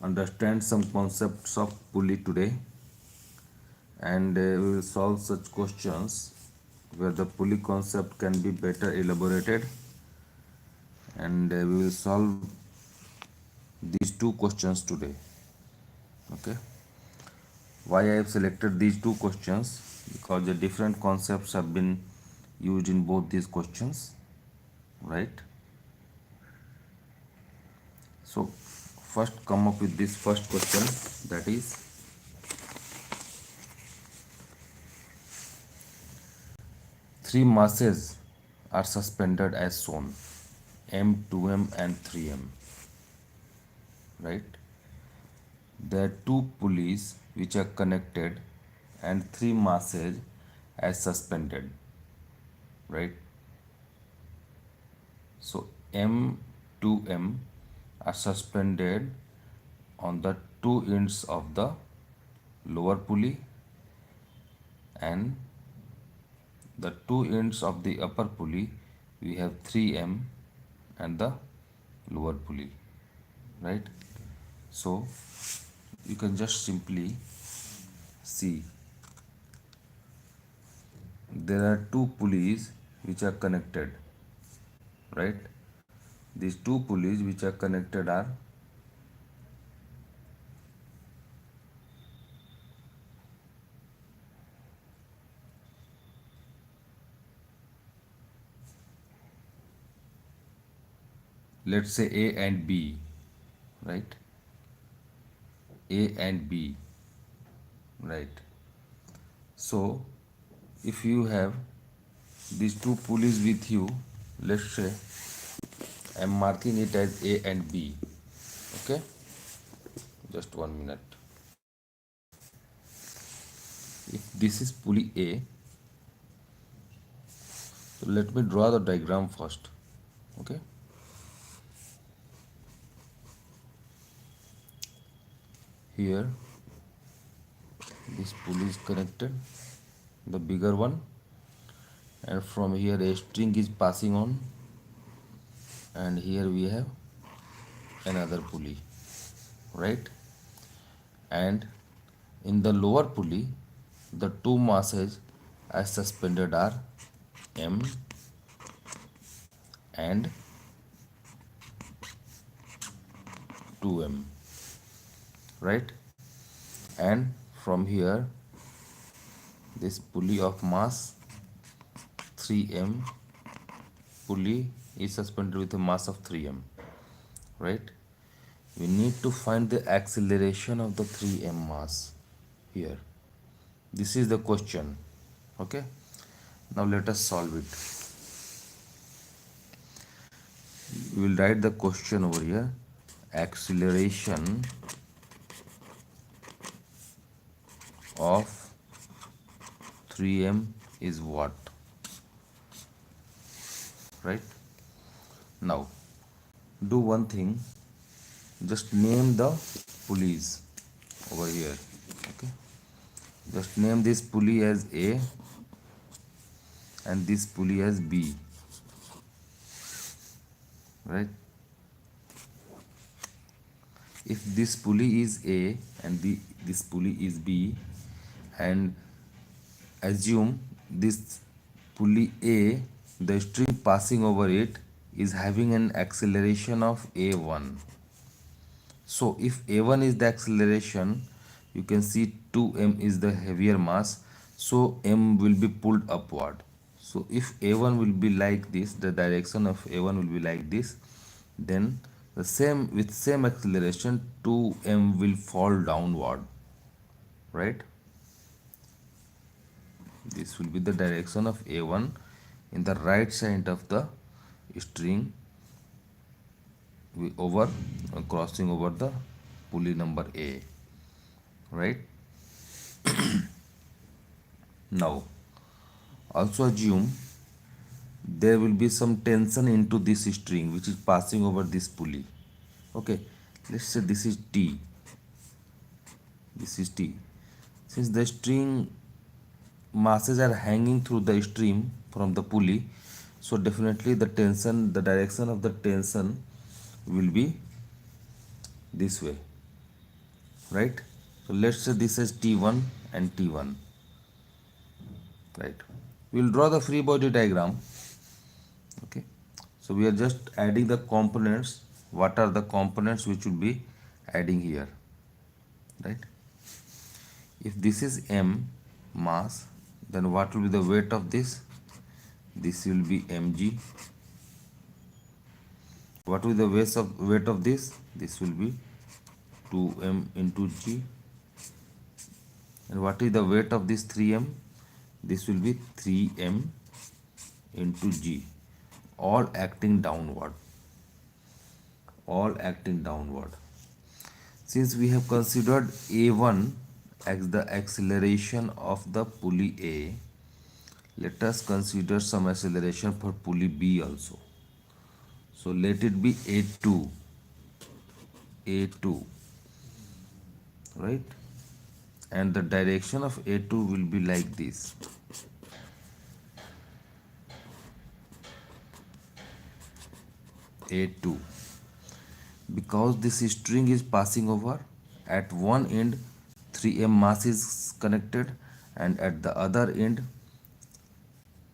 understand some concepts of pulley today, and we will solve such questions where the pulley concept can be better elaborated, and we will solve these two questions today. Okay, why I have selected these two questions? Because the different concepts have been used in both these questions, right? So first come up with this first question, that is, three masses are suspended as shown, m, 2m and 3m, right? There are two pulleys which are connected and three masses as suspended, right? So m, 2m are suspended on the two ends of the lower pulley, and the two ends of the upper pulley we have 3m and the lower pulley, right? So you can just simply see there are two pulleys which are connected, right? These two pulleys which are connected are let's say A and B, right? A and B, right? So if you have these two pulleys with you, let's say I'm marking it as A and B. Okay, just 1 minute. If this is pulley A, so let me draw the diagram first. Okay, here this pulley is connected, the bigger one, and from here a string is passing on, and here we have another pulley, right? And in the lower pulley the two masses as suspended are m and 2m, right? And from here this pulley of mass 3m pulley is suspended with a mass of 3m, right? We need to find the acceleration of the 3m mass here. This is the question. Okay, now let us solve it. We will write the question over here. Acceleration of 3m is what, right? Now do one thing, just name the pulleys over here. Okay, just name this pulley as A and this pulley as B, right? If this pulley is A and this pulley is B, and assume this pulley A, the string passing over it is having an acceleration of a1. So if a1 is the acceleration, you can see 2m is the heavier mass, so m will be pulled upward. So if a1 will be like this, the direction of a1 will be like this, then the same with same acceleration 2m will fall downward, right? This will be the direction of a1 in the right side of the string over crossing over the pulley number A, right? Now also assume there will be some tension into this string which is passing over this pulley. Okay, let's say this is T, this is T. Since the string masses are hanging through the stream from the pulley, so definitely the direction of the tension will be this way, right? So let's say this is T1 and T1, right? We'll draw the free body diagram. Okay, so we are just adding the components. What are the components which will be adding here, right? If this is m mass, then what will be the weight of this? This will be mg. What will be the weight of this? This will be 2m into g. And what is the weight of this 3m? This will be 3m into g. All acting downward. All acting downward. Since we have considered A1 as the acceleration of the pulley A, let us consider some acceleration for pulley B also. So let it be A2, A2, right? And the direction of A2 will be like this. A2. Because this string is passing over, at one end 3m mass is connected, and at the other end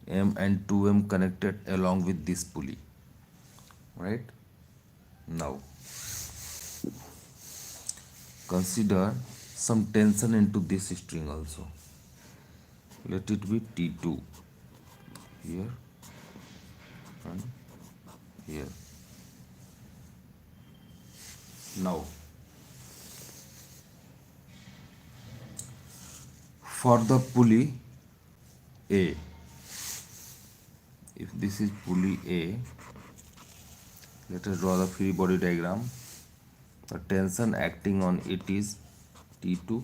m and 2m connected along with this pulley, right? Now consider some tension into this string also. Let it be T2 here and here. Now for the pulley A, if this is pulley A, let us draw the free body diagram. The tension acting on it is T2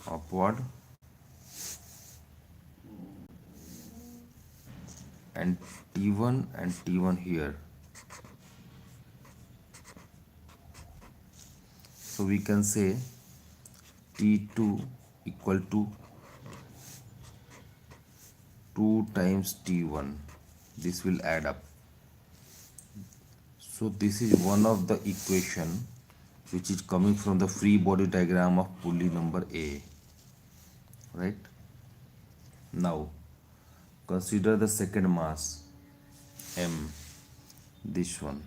upward and T1 here. So we can say T2 equal to 2 times T1. This will add up. So this is one of the equation which is coming from the free body diagram of pulley number A, right? Now consider the second mass M, this one.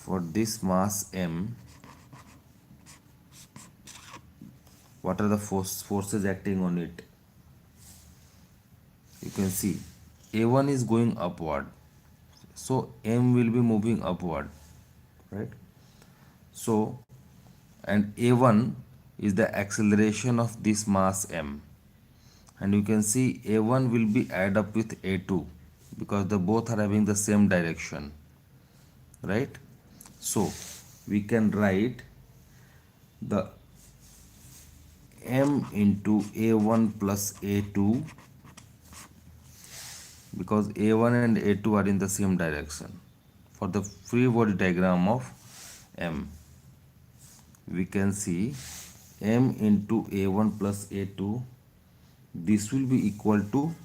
For this mass M, what are the forces acting on it? You can see A1 is going upward, so M will be moving upward, right? So, and A1 is the acceleration of this mass M, and you can see A1 will be add up with A2 because the both are having the same direction, right? So we can write the M into A1 plus A2, because A1 and A2 are in the same direction. For the free body diagram of M, we can see M into A1 plus A2, this will be equal to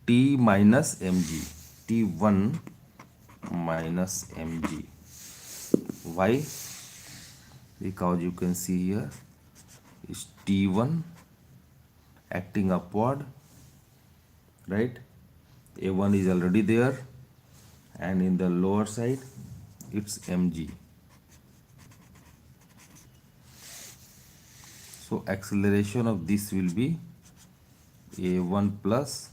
T minus mg, T1 minus mg. Why? Because you can see here is T1 acting upward, right? A1 is already there, and in the lower side it's mg. So acceleration of this will be A1 plus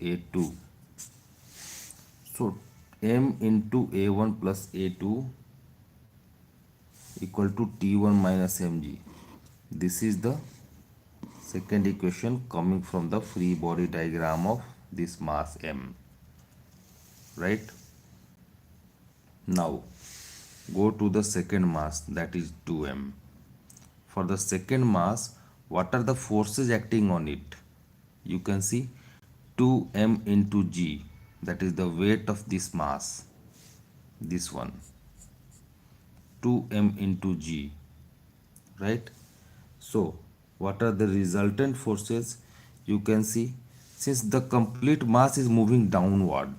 A2. So m into A1 plus A2 equal to T1 minus mg. This is the second equation coming from the free body diagram of this mass M, right? Now go to the second mass, that is 2m. For the second mass, what are the forces acting on it? You can see 2m into g, that is the weight of this mass, this one, 2m into g, right? So what are the resultant forces? You can see, since the complete mass is moving downward,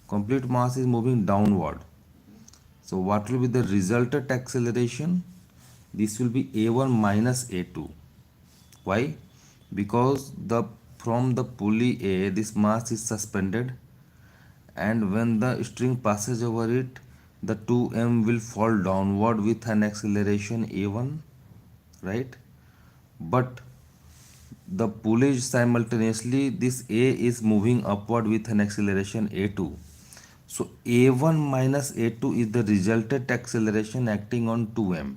complete mass is moving downward. So what will be the resultant acceleration? This will be a1 minus a2. Why? Because the from the pulley A, this mass is suspended, and when the string passes over it, the 2m will fall downward with an acceleration a1, right? But the pulley simultaneously, this A is moving upward with an acceleration a2. So a1 minus a2 is the resultant acceleration acting on 2m,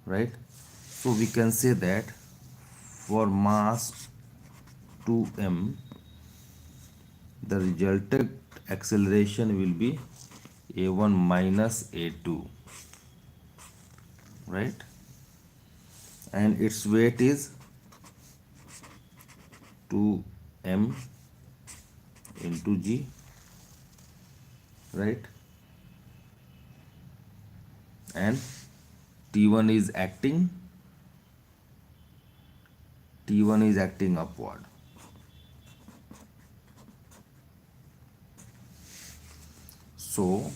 right? So we can say that for mass 2m, the resultant acceleration will be a1 minus a2, right? And its weight is 2m into g, right? And t1 is acting upward. So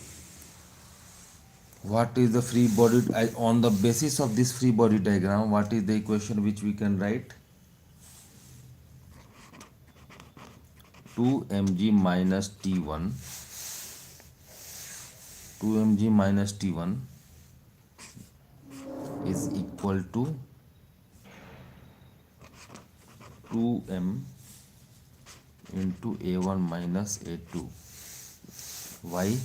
what is the free body, on the basis of this free body diagram, what is the equation which we can write? 2mg minus t1 is equal to 2m into a1 minus a2. Why?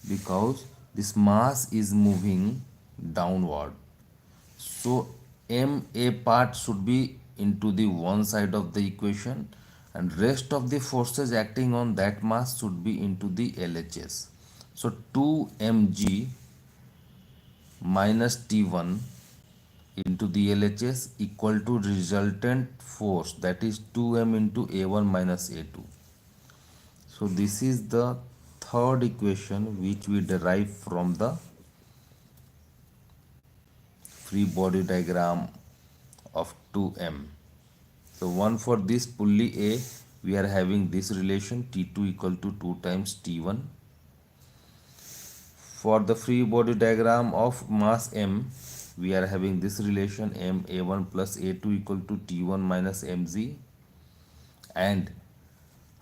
Because this mass is moving downward, so ma part should be into the one side of the equation, and rest of the forces acting on that mass should be into the LHS. So 2mg minus t1 into the LHS equal to resultant force, that is 2m into a1 minus a2. So this is the third equation which we derive from the free body diagram of 2m. So one, for this pulley A, we are having this relation T2 equal to 2 times T1. For the free body diagram of mass M, we are having this relation M A1 plus A2 equal to T1 minus mg. And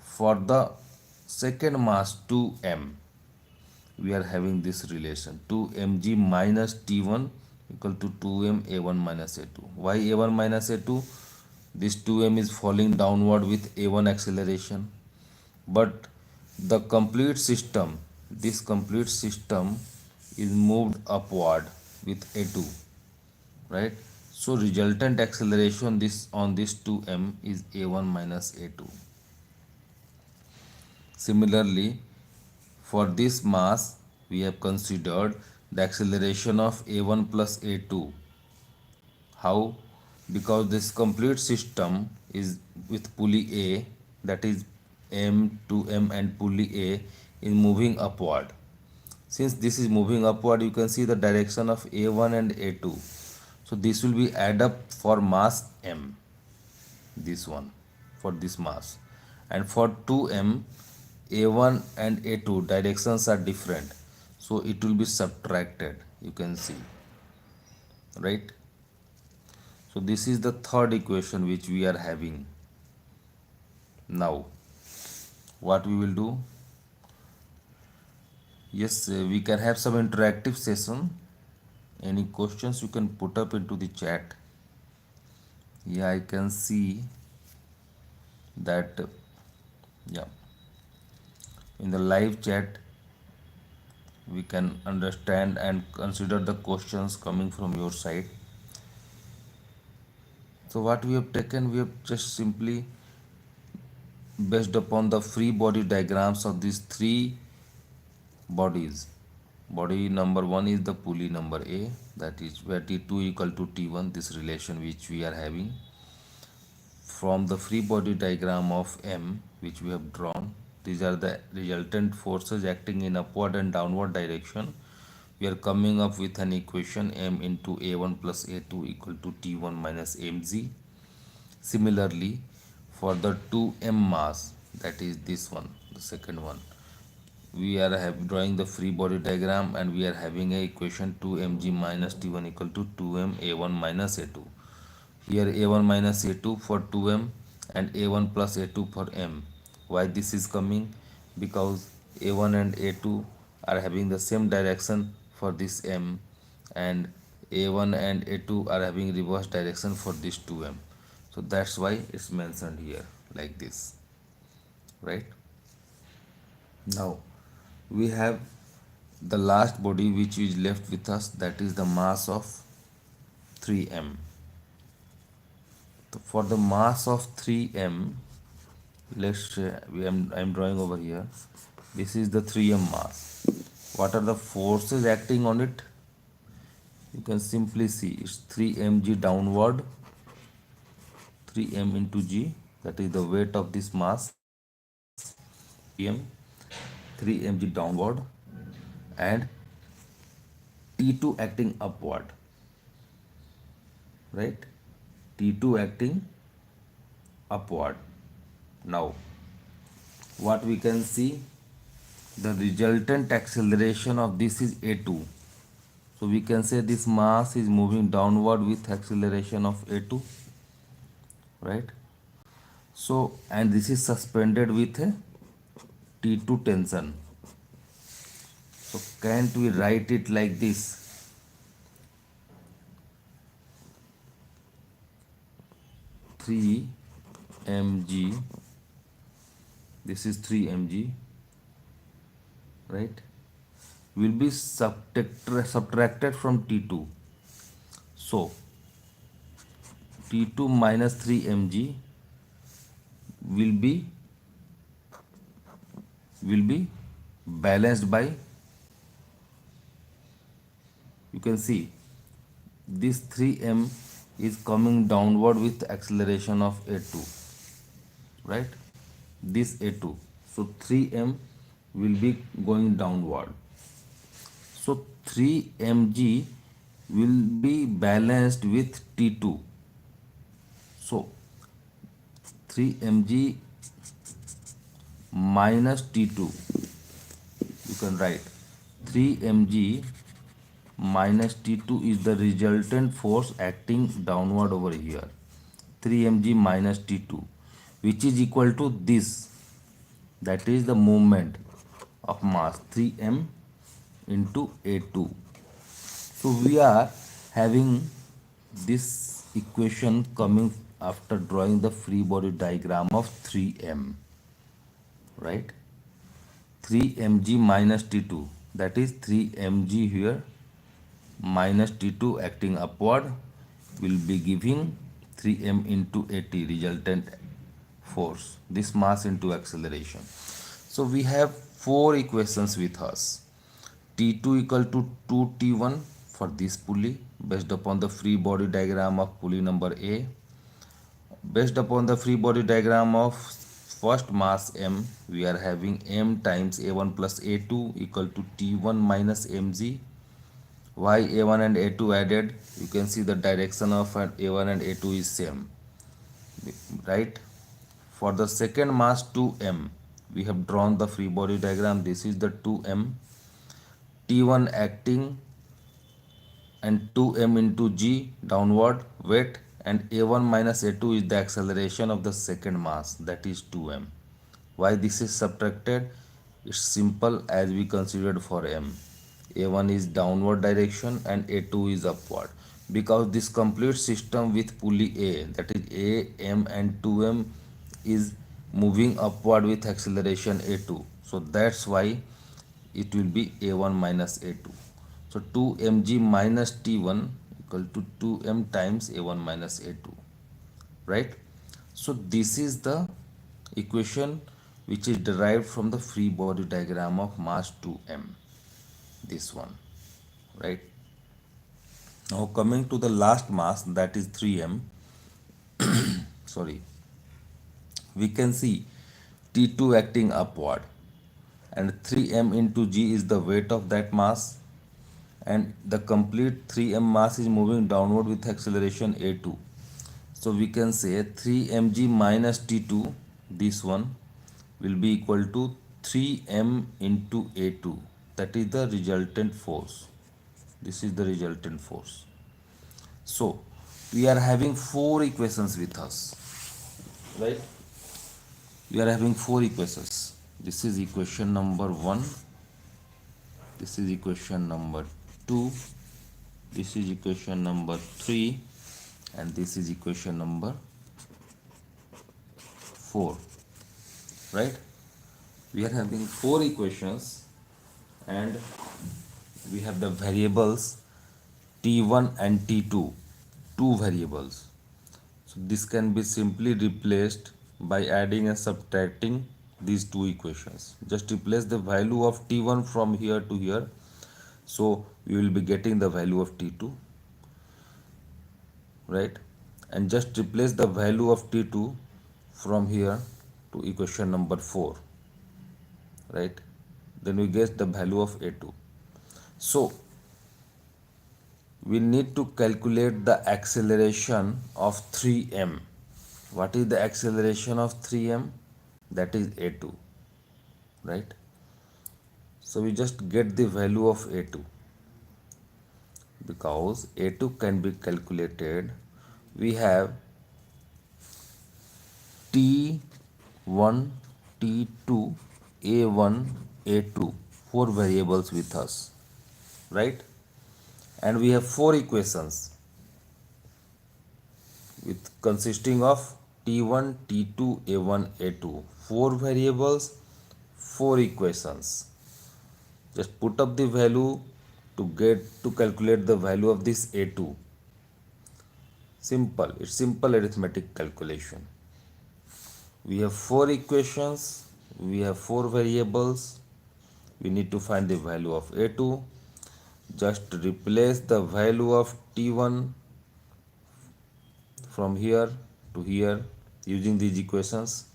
for the second mass 2m, we are having this relation 2mg minus T1 equal to 2m A1 minus A2. Why A1 minus A2? This 2m is falling downward with a1 acceleration, but the complete system, this complete system is moved upward with a2, right? So resultant acceleration this on this 2m is a1 minus a2. Similarly, for this mass we have considered the acceleration of a1 plus a2. How? Because this complete system is with pulley A, that is M, 2M and pulley A is moving upward. Since this is moving upward, you can see the direction of A1 and A2. So this will be add up for mass M, this one, for this mass. And for 2M, A1 and A2 directions are different. So it will be subtracted, you can see, right? So this is the third equation which we are having. Now, what we will do? Yes, we can have some interactive session. Any questions you can put up into the chat. Yeah, I can see that, yeah, in the live chat, we can understand and consider the questions coming from your side. So what we have taken, we have just simply based upon the free body diagrams of these three bodies. Body number 1 is the pulley number A, that is where T2 equal to T1, this relation which we are having. From the free body diagram of M which we have drawn, these are the resultant forces acting in upward and downward direction. We are coming up with an equation M into A1 plus A2 equal to T1 minus mg. Similarly, for the 2m mass, that is this one, the second one, we are drawing the free body diagram, and we are having a equation 2mg minus t1 equal to 2m a1 minus a2. Here a1 minus a2 for 2m and a1 plus a2 for m. Why this is coming? Because a1 and a2 are having the same direction for this m, and a1 and a2 are having reverse direction for this 2m. So that's why it's mentioned here like this, right? Now we have the last body which is left with us, that is the mass of 3m. So for the mass of 3m, let's say I'm drawing over here. This is the 3m mass. What are the forces acting on it? You can simply see it's 3mg downward, 3m into g, that is the weight of this mass, 3m, 3mg downward, and T2 acting upward, right? T2 acting upward. Now what we can see, the resultant acceleration of this is a2. So we can say this mass is moving downward with acceleration of a2, right? So, and this is suspended with a T2 tension. So can't we write it like this? 3mg, this is 3mg, right, will be subtracted from T2. So T2 minus 3mg will be balanced by, you can see this 3m is coming downward with acceleration of a2, right, this a2. So 3m will be going downward. So 3mg will be balanced with T2. So 3mg minus T2, you can write 3mg minus T2 is the resultant force acting downward over here, 3mg minus T2, which is equal to this, that is the movement of mass 3m into a2. So we are having this equation coming after drawing the free body diagram of 3m, right? 3mg minus T2, that is 3mg here minus T2 acting upward will be giving 3m into at resultant force, this mass into acceleration. So we have four equations with us. T2 equal to 2T1 for this pulley based upon the free body diagram of pulley number A. Based upon the free body diagram of first mass m, we are having m times a1 plus a2 equal to T1 minus mg. Why a1 and a2 added? You can see the direction of a1 and a2 is same, right? For the second mass 2m, we have drawn the free body diagram. This is the 2m, T1 acting and 2m into g downward weight, and a1 minus a2 is the acceleration of the second mass, that is 2m. Why this is subtracted? It's simple, as we considered for m. a1 is downward direction and a2 is upward, because this complete system with pulley A, that is a, m and 2m is moving upward with acceleration a2. So that's why it will be a1 minus a2. So 2mg minus t1 equal to 2m times a1 minus a2, right? So this is the equation which is derived from the free body diagram of mass 2m, this one, right? Now coming to the last mass, that is 3m, sorry, we can see T2 acting upward, and 3m into g is the weight of that mass, and the complete 3m mass is moving downward with acceleration a2. So we can say 3mg minus T2, this one, will be equal to 3m into A2, that is the resultant force. This is the resultant force. So we are having four equations with us, right? We are having four equations. This is equation number 1, this is equation number 2, this is equation number 3, and this is equation number 4, right? We are having four equations, and we have the variables t1 and t2, two variables. So this can be simply replaced by adding and subtracting these two equations. Just replace the value of t1 from here to here, so we will be getting the value of t2, right? And just replace the value of t2 from here to equation number 4, right? Then we get the value of a2. So we need to calculate the acceleration of 3m. What is the acceleration of 3m? That is a2, right? So we just get the value of a2, because a2 can be calculated. We have t1, t2, a1, a2, four variables with us, right? And we have four equations with consisting of t1, t2, a1, a2, four variables, four equations. Just put up the value to calculate the value of this a2. Simple, it's simple arithmetic calculation. We have four equations, we have four variables, we need to find the value of a2. Just replace the value of t1 from here to here using these equations,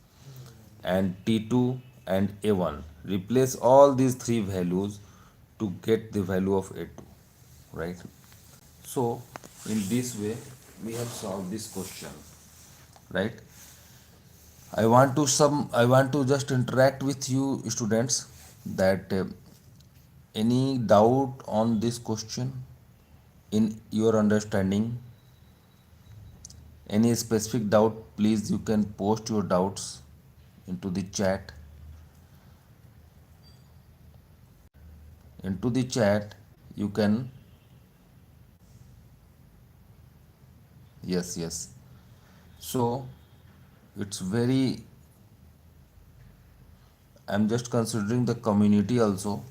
and t2 and a1. Replace all these three values to get the value of a2, right? So in this way we have solved this question, right? I want to just interact with you students, that any doubt on this question in your understanding, any specific doubt, please you can post your doubts into the chat. You can, yes. So it's very, I'm just considering the community also,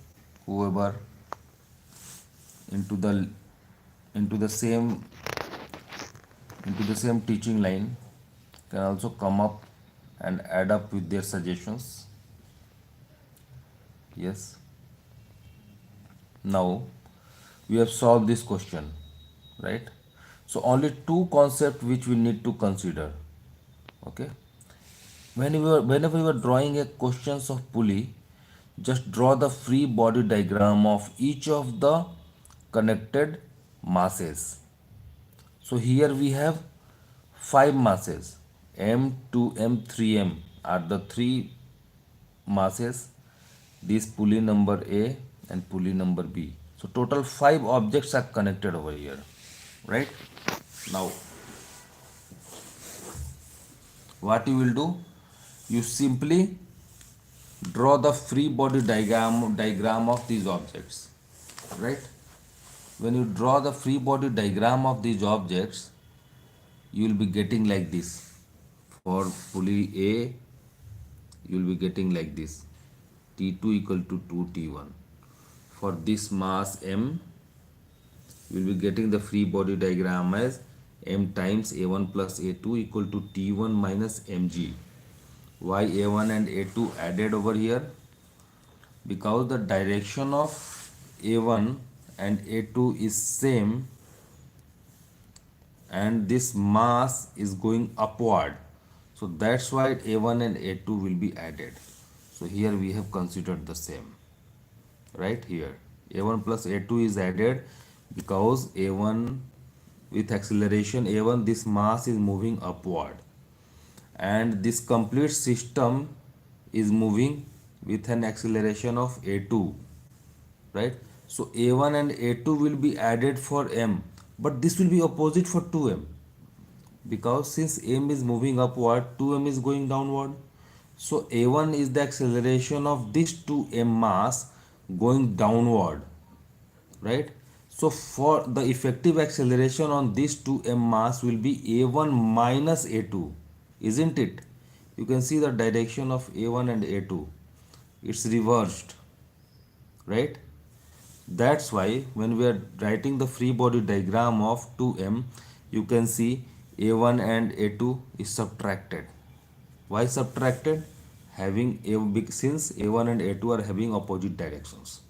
whoever into the into the same into the same teaching line can also come up and add up with their suggestions. Yes. Now we have solved this question, right? So only two concepts which we need to consider. Okay. Whenever you are drawing a questions of pulley, just draw the free body diagram of each of the connected masses. So here we have five masses. M, 2m, 3m are the three masses. This pulley number A and pulley number B. So total five objects are connected over here, right? Now what you will do? You simply draw the free body diagram of these objects, right? When you draw the free body diagram of these objects, you will be getting like this. For pulley A, you will be getting like this, T2 equal to 2T1. For this mass M, you will be getting the free body diagram as M times A1 plus A2 equal to T1 minus mg. Why A1 and A2 added over here? Because the direction of A1 and A2 is same, and this mass is going upward, so that's why A1 and A2 will be added. So here we have considered the same, right? Here A1 plus A2 is added because A1, with acceleration A1, this mass is moving upward, and this complete system is moving with an acceleration of a2, right? So a1 and a2 will be added for m, but this will be opposite for 2m, because since m is moving upward, 2m is going downward. So a1 is the acceleration of this 2m mass going downward, right? So for the effective acceleration on this 2m mass will be a1 minus a2, isn't it? You can see the direction of a1 and a2, it's reversed, right? That's why when we are writing the free body diagram of 2m, you can see a1 and a2 is subtracted. Why subtracted? Having since a1 and a2 are having opposite directions,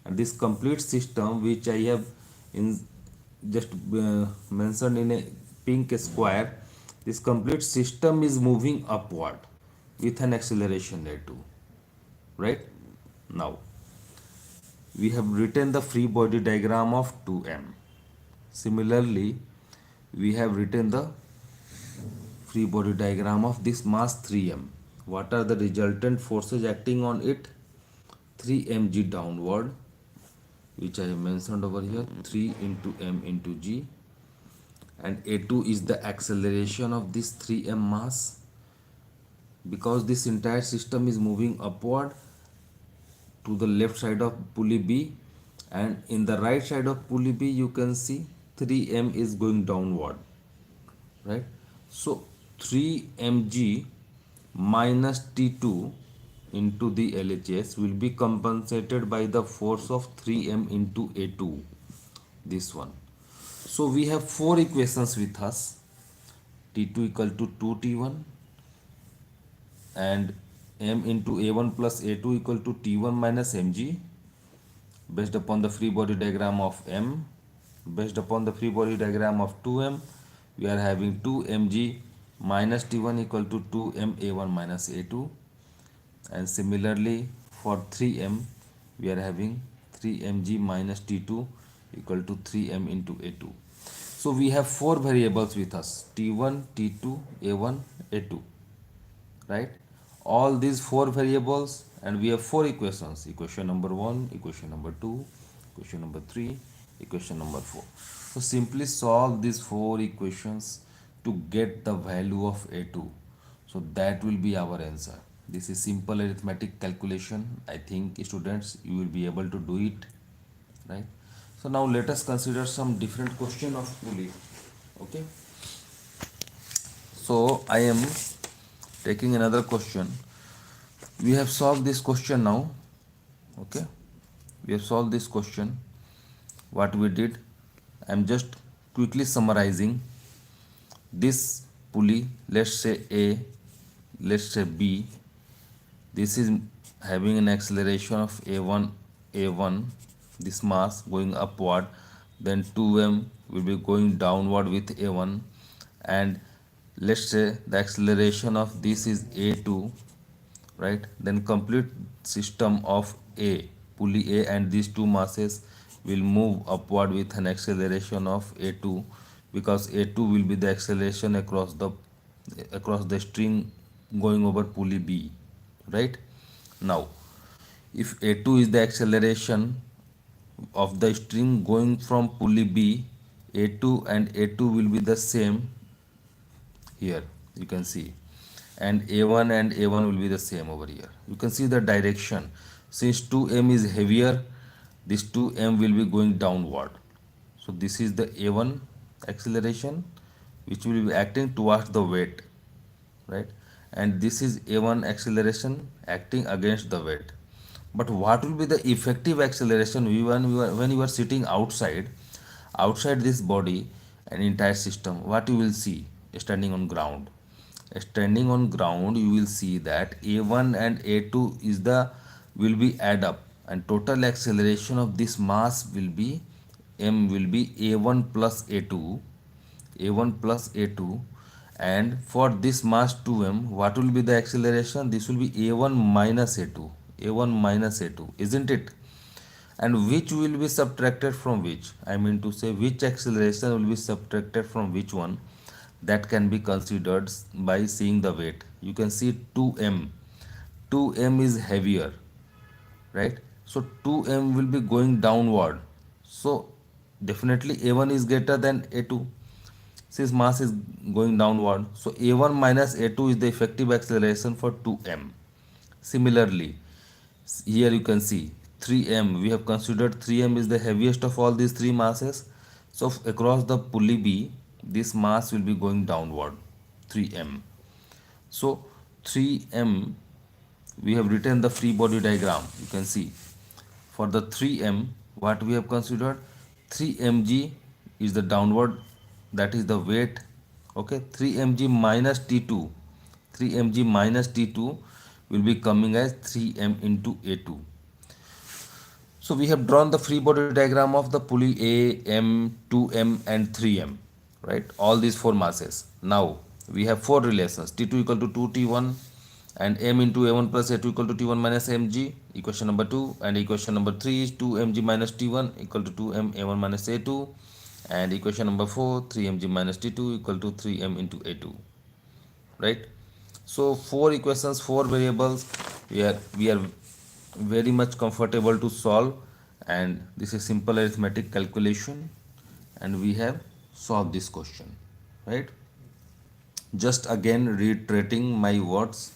and this complete system which I have in just mentioned in a pink square, this complete system is moving upward with an acceleration a2, right? Now we have written the free body diagram of 2m. Similarly, we have written the free body diagram of this mass 3m. What are the resultant forces acting on it? 3mg downward, which I have mentioned over here, 3 into m into g, and a2 is the acceleration of this 3m mass. Because this entire system is moving upward to the left side of pulley B, and in the right side of pulley B you can see 3m is going downward, right? So 3mg minus T2 into the LHS will be compensated by the force of 3m into A2, this one. So we have four equations with us: T2 equal to 2T1, and m into A1 plus A2 equal to T1 minus mg, based upon the free body diagram of m. Based upon the free body diagram of 2m, we are having 2mg minus T1 equal to 2m A1 minus A2, and similarly for 3m we are having 3mg minus T2 equal to 3m into A2. So we have four variables with us: T1, T2, A1, A2, right? All these four variables, and we have four equations: equation number 1, equation number 2, equation number 3, equation number 4. So simply solve these four equations to get the value of A2. So that will be our answer. This is simple arithmetic calculation. I think students, you will be able to do it, right? So now let us consider some different question of Pulley. Okay, so I am taking another question. We have solved this question now. Okay, we have solved this question. What we did, I am just quickly summarizing. This pulley, let's say A, let's say B, this is having an acceleration of a1, this mass going upward, then 2m will be going downward with a1, and let's say the acceleration of this is a2, right? Then complete system of A, pulley A, and these two masses will move upward with an acceleration of a2, because a2 will be the acceleration across the string going over pulley B, right? Now if a2 is the acceleration of the string going from pulley B, a2 and a2 will be the same here, you can see, and a1 and a1 will be the same over here. You can see the direction. Since 2m is heavier, this 2m will be going downward. So this is the a1 acceleration which will be acting towards the weight, right? And this is a1 acceleration acting against the weight. But what will be the effective acceleration when you are sitting outside this body and entire system? What you will see standing on ground? Standing on ground, you will see that a1 and a2 will be add up, and total acceleration of this mass will be a1 plus a2, and for this mass 2m, what will be the acceleration? This will be a1 minus a2, isn't it? And which will be subtracted from which? I mean to say, which acceleration will be subtracted from which one? That can be considered by seeing the weight. You can see 2m is heavier, right? So 2m will be going downward, so definitely a1 is greater than a2 since mass is going downward. So a1 minus a2 is the effective acceleration for 2m. Similarly, here you can see 3m, we have considered 3m is the heaviest of all these three masses. So across the pulley b, this mass will be going downward, 3m. So 3m, we have written the free body diagram. You can see for the 3m, what we have considered, 3 mg is the downward, that is the weight. Okay, 3 mg minus t2, 3 mg minus t2 will be coming as 3m into a2. So we have drawn the free body diagram of the pulley A, M, 2M and 3M, right? All these four masses. Now we have four relations, T2 equal to 2T1 and M into A1 plus A2 equal to T1 minus MG, equation number 2, and equation number 3 is 2mg minus T1 equal to 2m A1 minus A2, and equation number 4, 3mg minus T2 equal to 3m into A2, right? So four equations, four variables, we are very much comfortable to solve, and this is simple arithmetic calculation, and we have solved this question, right? Just again reiterating my words,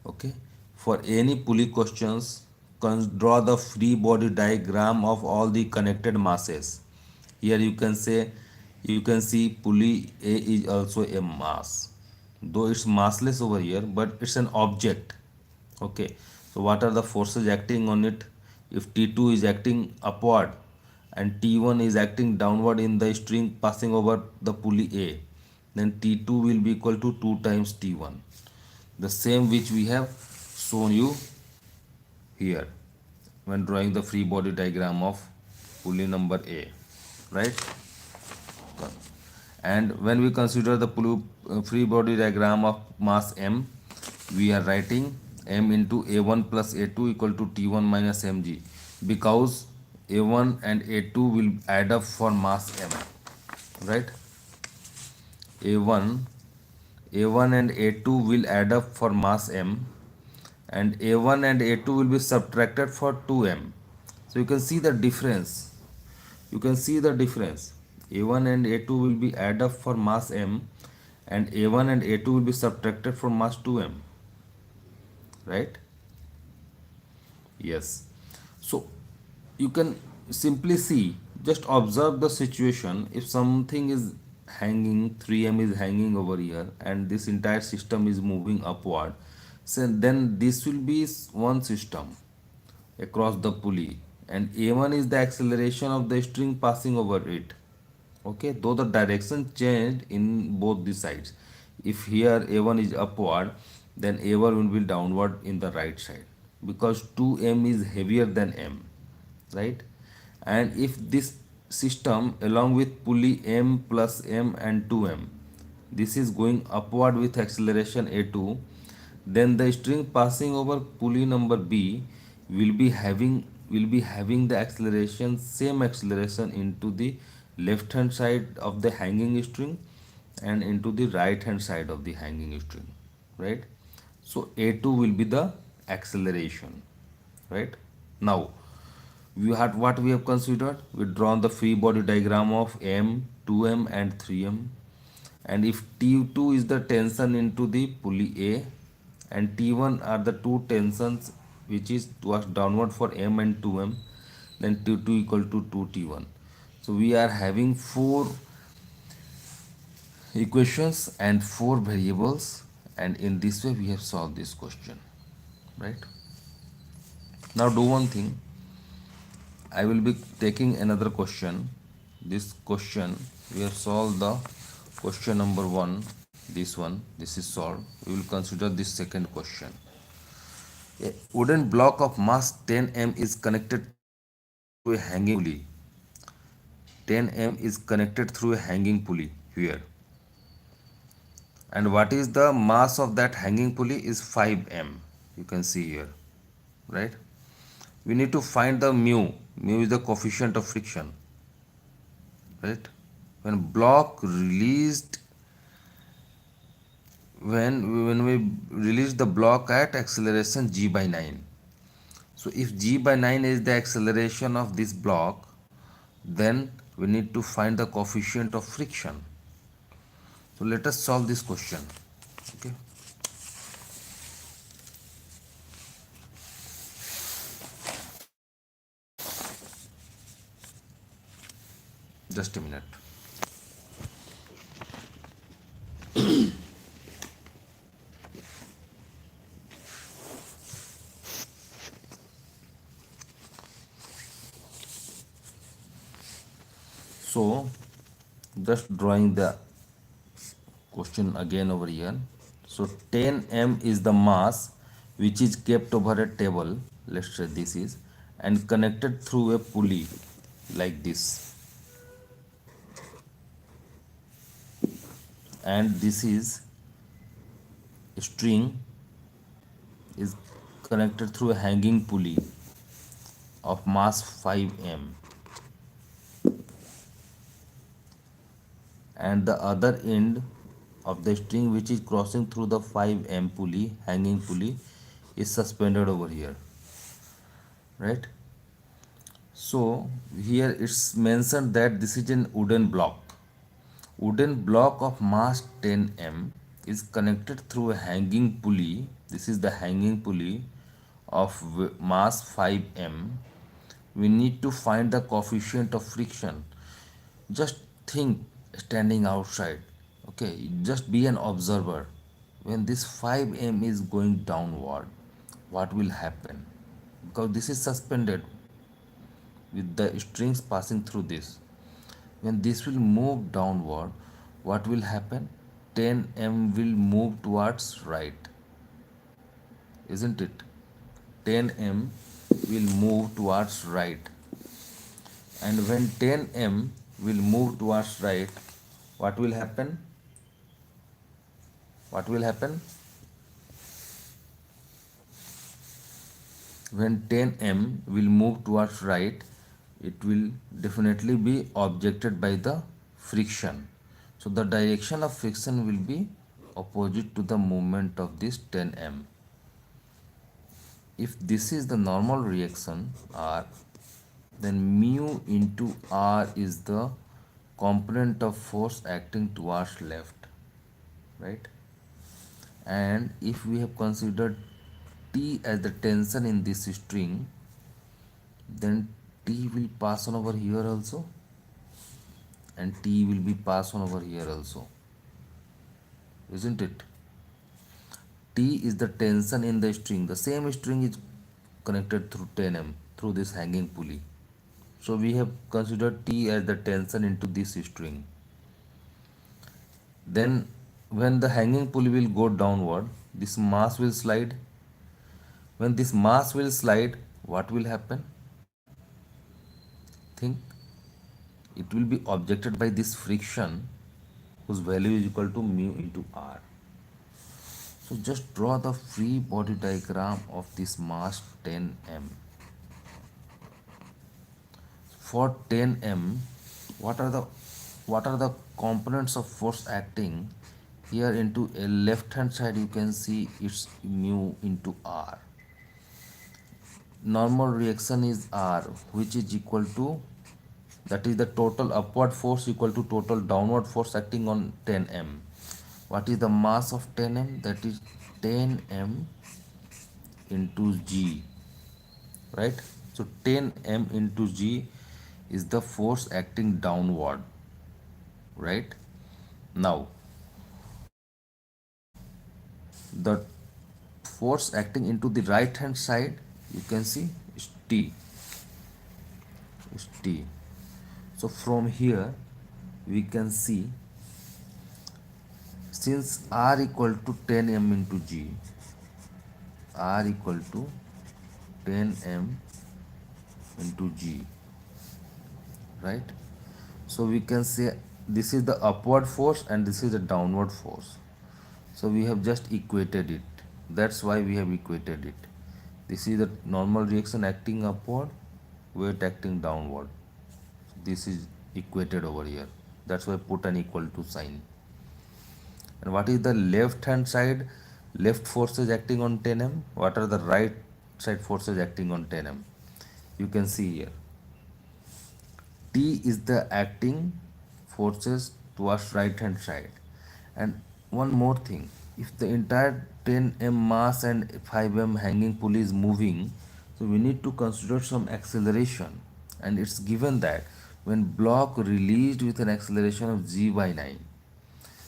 okay? For any pulley questions, draw the free body diagram of all the connected masses. Here you can say, you can see pulley A is also a mass, though it's massless over here, but it's an object. Okay, so what are the forces acting on it? If T2 is acting upward and T1 is acting downward in the string passing over the pulley A, then T2 will be equal to 2 times T1, the same which we have shown you here when drawing the free body diagram of pulley number A, right? And when we consider the free body diagram of mass M, we are writing M into A1 plus A2 equal to T1 minus mg, because A1 and A2 will add up for mass M, right? A1 and A2 will add up for mass M, and A1 and A2 will be subtracted for 2m. So you can see the difference. You can see the difference. A1 and A2 will be add up for mass M, and A1 and A2 will be subtracted from mass 2m, right? Yes. So you can simply see, just observe the situation. If something is hanging, 3m is hanging over here, and this entire system is moving upward, so then this will be one system across the pulley, and a1 is the acceleration of the string passing over it. Okay, though the direction changed in both the sides. If here a1 is upward, then a1 will be downward in the right side, because 2m is heavier than m, right? And if this system along with pulley m plus m and 2m, this is going upward with acceleration a2, then the string passing over pulley number b will be having the acceleration, same acceleration into the left hand side of the hanging string and into the right hand side of the hanging string, right? So a2 will be the acceleration, right? Now we had what we have considered, we drawn the free body diagram of m, 2m and 3m, and if T2 is the tension into the pulley A and T1 are the two tensions which is towards downward for m and 2m, then T2 equal to 2T1. So we are having four equations and four variables, and in this way we have solved this question, right? Now do one thing, I will be taking another question. This question, we have solved the question number 1, this one, this is solved. We will consider this second question. A wooden block of mass 10m is connected to a hanging pulley. 10m is connected through a hanging pulley here. And what is the mass of that hanging pulley is 5m. You can see here, right? We need to find the mu. Mu is the coefficient of friction, right? When block released, when we release the block at acceleration g by 9. So if g by 9 is the acceleration of this block, then we need to find the coefficient of friction. So let us solve this question. Okay. Just a minute. So just drawing the question again over here. So 10 m is the mass which is kept over a table, let's say this is, and connected through a pulley like this. And this is a string is connected through a hanging pulley of mass 5 m, and the other end of the string which is crossing through the 5 m pulley, hanging pulley, is suspended over here, right? So here it's mentioned that this is an wooden block. Wooden block of mass 10 m is connected through a hanging pulley. This is the hanging pulley of mass 5 m. We need to find the coefficient of friction. Just think standing outside. Okay, just be an observer. When this 5 m is going downward, what will happen? Because this is suspended with the strings passing through this. When this will move downward, what will happen? 10 m will move towards right, isn't it? 10 m will move towards right, and when 10 m will move towards right, what will happen? What will happen? When 10 m will move towards right, it will definitely be objected by the friction. So the direction of friction will be opposite to the movement of this 10 m. If this is the normal reaction R, then mu into R is the component of force acting towards left, right? And if we have considered T as the tension in this string, then T will pass on over here also, and T will be passed on over here also, isn't it? T is the tension in the string. The same string is connected through 10 m through this hanging pulley. So we have considered T as the tension into this string. Then when the hanging pulley will go downward, this mass will slide. When this mass will slide, what will happen? Think. It will be objected by this friction whose value is equal to mu into R. So just draw the free body diagram of this mass 10 m. For 10 m, what are the components of force acting? Here into a left hand side you can see it's mu into R. Normal reaction is R, which is equal to, that is the total upward force equal to total downward force acting on 10 m. What is the mass of 10 m? That is 10 m into g, right? So 10 m into g is the force acting downward, right? Now the force acting into the right hand side, you can see is T, is T. So from here we can see, since R equal to 10 m into g, R equal to 10 m into g, right? So we can say this is the upward force and this is the downward force. So we have just equated it. That's why we have equated it. This is the normal reaction acting upward, weight acting downward. This is equated over here. That's why I put an equal to sign. And what is the left hand side? Left forces acting on 10 m. What are the right side forces acting on 10m. You can see here T is the acting forces towards right hand side. And one more thing, if the entire 10m mass and 5m hanging pulley is moving, so we need to consider some acceleration. And it's given that when block released with an acceleration of g by 9.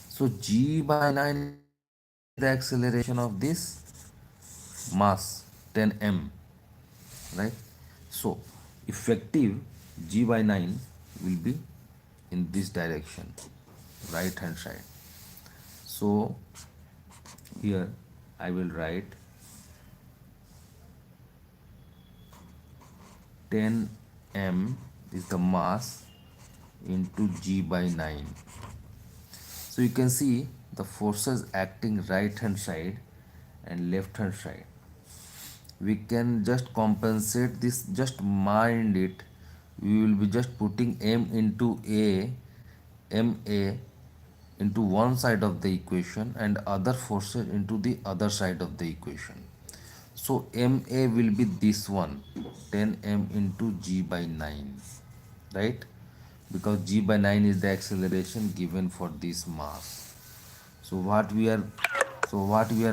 So g by 9 is the acceleration of this mass 10m, right? So effective g by 9 will be in this direction, right hand side. So here I will write 10m is the mass into g by 9. So you can see the forces acting right hand side and left hand side. We can just compensate this, just mind it. We will be just putting m into a, ma into one side of the equation and other forces into the other side of the equation. So ma will be this one, 10m into g by 9, right? Because g by 9 is the acceleration given for this mass. So what we are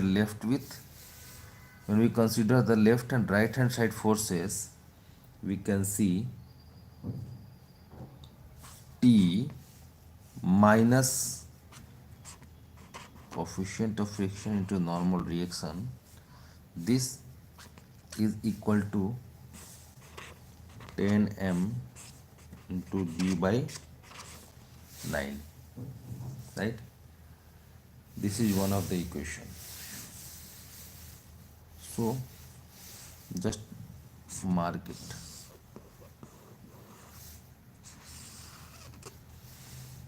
left with, when we consider the left and right hand side forces, we can see T minus coefficient of friction into normal reaction. This is equal to 10m into g by 9, right? This is one of the equation. So just mark it.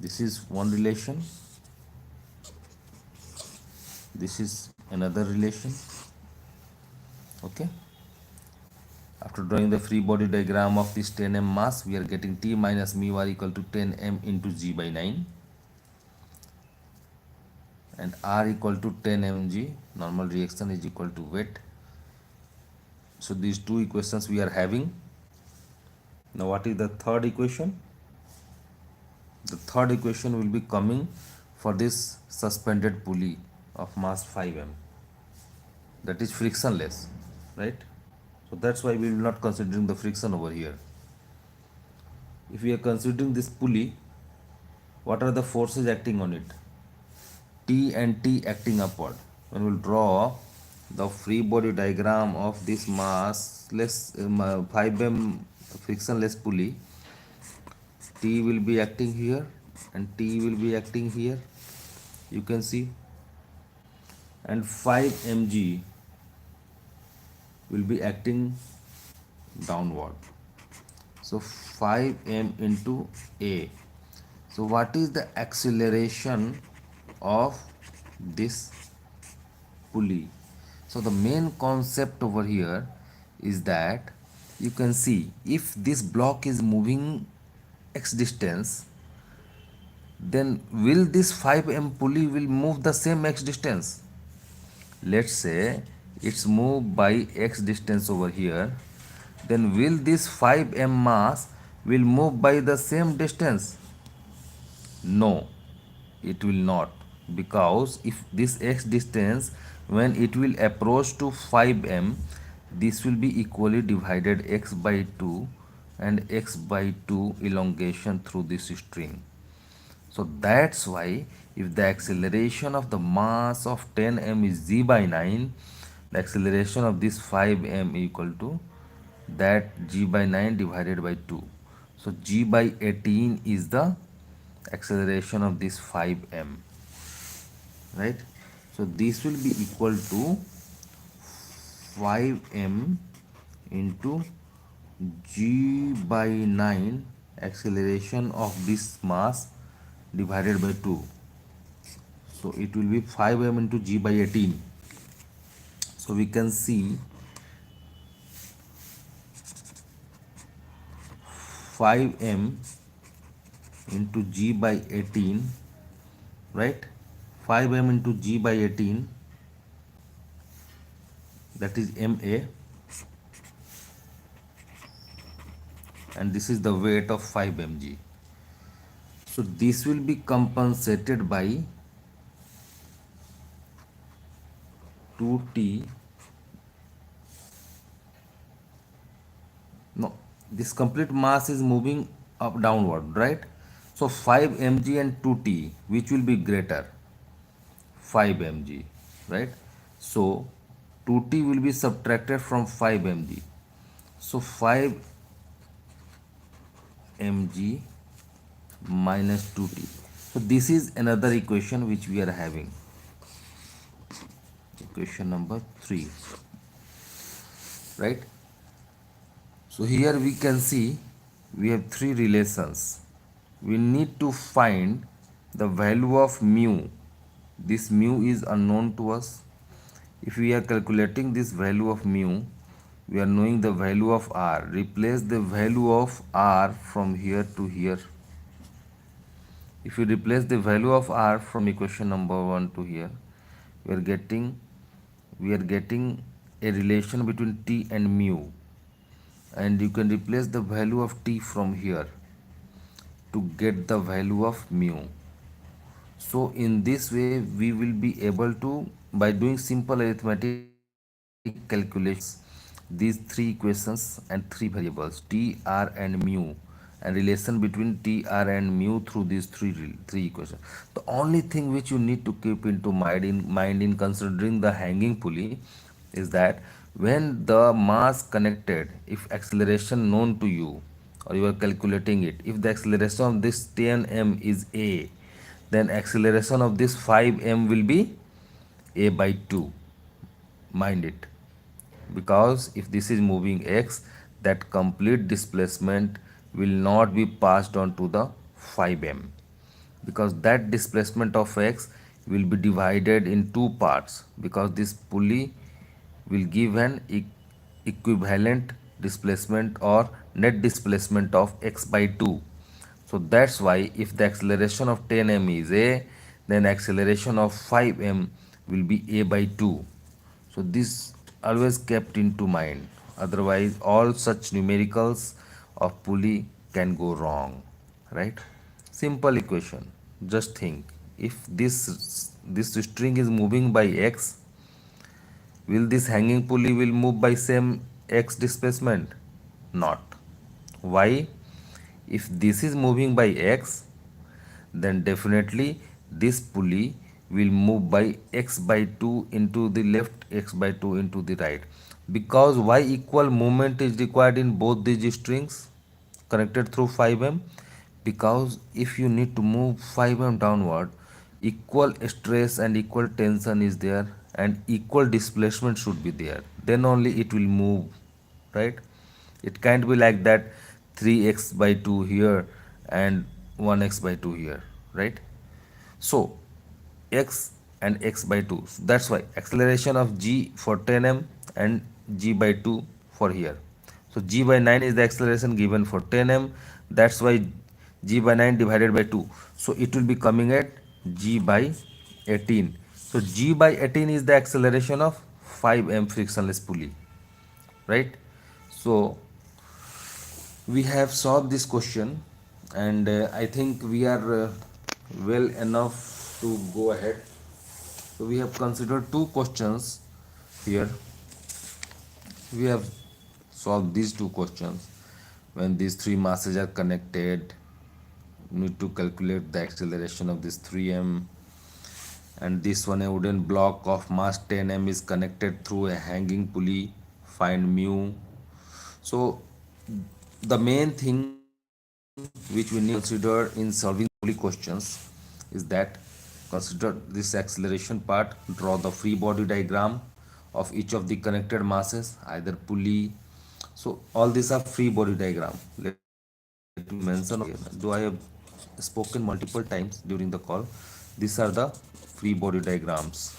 This is one relation, this is another relation. Okay, after drawing the free body diagram of this 10m mass, we are getting T minus mu r equal to 10m into g by 9 and r equal to 10 mg. Normal reaction is equal to weight. So these two equations we are having. Now what is the third equation? The third equation will be coming for this suspended pulley of mass 5m, that is frictionless, right? So that's why we will not considering the friction over here. If we are considering this pulley, what are the forces acting on it? T and T acting upward. When we will draw the free body diagram of this massless 5m frictionless pulley, T will be acting here and T will be acting here, you can see, and 5 mg will be acting downward. So 5m into a. So what is the acceleration of this pulley? So the main concept over here is that you can see if this block is moving x distance, then will this 5m pulley will move the same x distance? Let's say it's moved by x distance over here, then will this 5m mass will move by the same distance? No, it will not, because if this x distance, when it will approach to 5m, this will be equally divided x by 2 and x by 2 elongation through this string. So that's why if the acceleration of the mass of 10m is g by 9, the acceleration of this 5m equal to that g by 9 divided by 2. So g by 18 is the acceleration of this 5m, right? So this will be equal to 5m into g by 9 acceleration of this mass divided by 2. So it will be 5m into g by 18. So we can see 5m into g by 18, right? 5m into g by 18, that is ma, and this is the weight of 5 mg. So this will be compensated by 2t. No, this complete mass is moving up downward, right? So 5 mg and 2t, which will be greater? 5 mg, right? So 2t will be subtracted from 5 mg. So 5 mg minus 2t. So this is another equation which we are having. Equation number 3, right? So here we can see we have three relations. We need to find the value of mu. This mu is unknown to us. If we are calculating this value of mu, we are knowing the value of r. Replace the value of r from here to here. If you replace the value of r from equation number 1 to here, we are getting a relation between t and mu, and you can replace the value of t from here to get the value of mu. So in this way we will be able to, by doing simple arithmetic calculations, these three equations and three variables t, r and mu, and relation between t, r and mu through these three equations. The only thing which you need to keep into mind in considering the hanging pulley is that when the mass connected, if acceleration known to you or you are calculating it, if the acceleration of this 10m is a, then acceleration of this 5m will be a by 2. Mind it, because if this is moving x, that complete displacement will not be passed on to the 5m, because that displacement of x will be divided in two parts, because this pulley will give an equivalent displacement or net displacement of x by 2. So that's why if the acceleration of 10m is a, then acceleration of 5m will be a by 2. So this always kept into mind, otherwise all such numericals of pulley can go wrong, right? Simple equation. Just think, if this string is moving by x, will this hanging pulley will move by same x displacement? Not. Why? If this is moving by x, then definitely this pulley will move by x by 2 into the left, x by 2 into the right, because y equal movement is required in both these strings connected through 5m. Because if you need to move 5m downward, equal stress and equal tension is there and equal displacement should be there, then only it will move, right? It can't be like that 3x by 2 here and 1x by 2 here, right? So x and x by 2, so that's why acceleration of g for 10m and g by 2 for here. So g by 9 is the acceleration given for 10m, that's why g by 9 divided by 2, so it will be coming at g by 18. So g by 18 is the acceleration of 5m frictionless pulley, right? So we have solved this question, and I think we are well enough to go ahead. So we have considered two questions here. We have solved these two questions. When these three masses are connected, we need to calculate the acceleration of this 3m, and this one, a wooden block of mass 10m is connected through a hanging pulley, find mu. So the main thing which we need to consider in solving pulley questions is that consider this acceleration part, draw the free body diagram of each of the connected masses, either pulley. So all these are free body diagram. Let me mention here, though I have spoken multiple times during the call, these are the free body diagrams.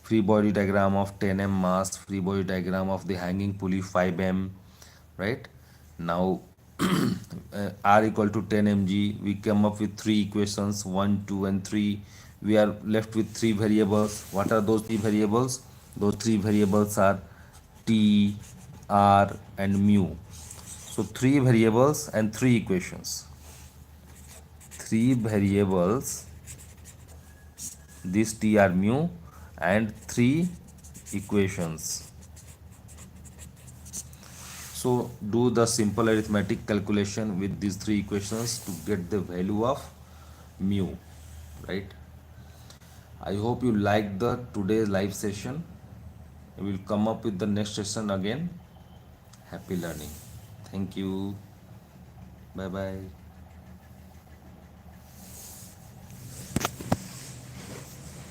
Free body diagram of 10m mass, free body diagram of the hanging pulley 5m, right? Now r equal to 10 mg, we come up with three equations, 1, 2 and 3. We are left with three variables. What are those three variables? Those three variables are t, r and mu. So 3 variables and 3 equations. 3 variables, this t are mu, and 3 equations. So do the simple arithmetic calculation with these 3 equations to get the value of mu, right? I hope you liked the today's live session. We will come up with the next session again. Happy learning. Thank you. Bye bye.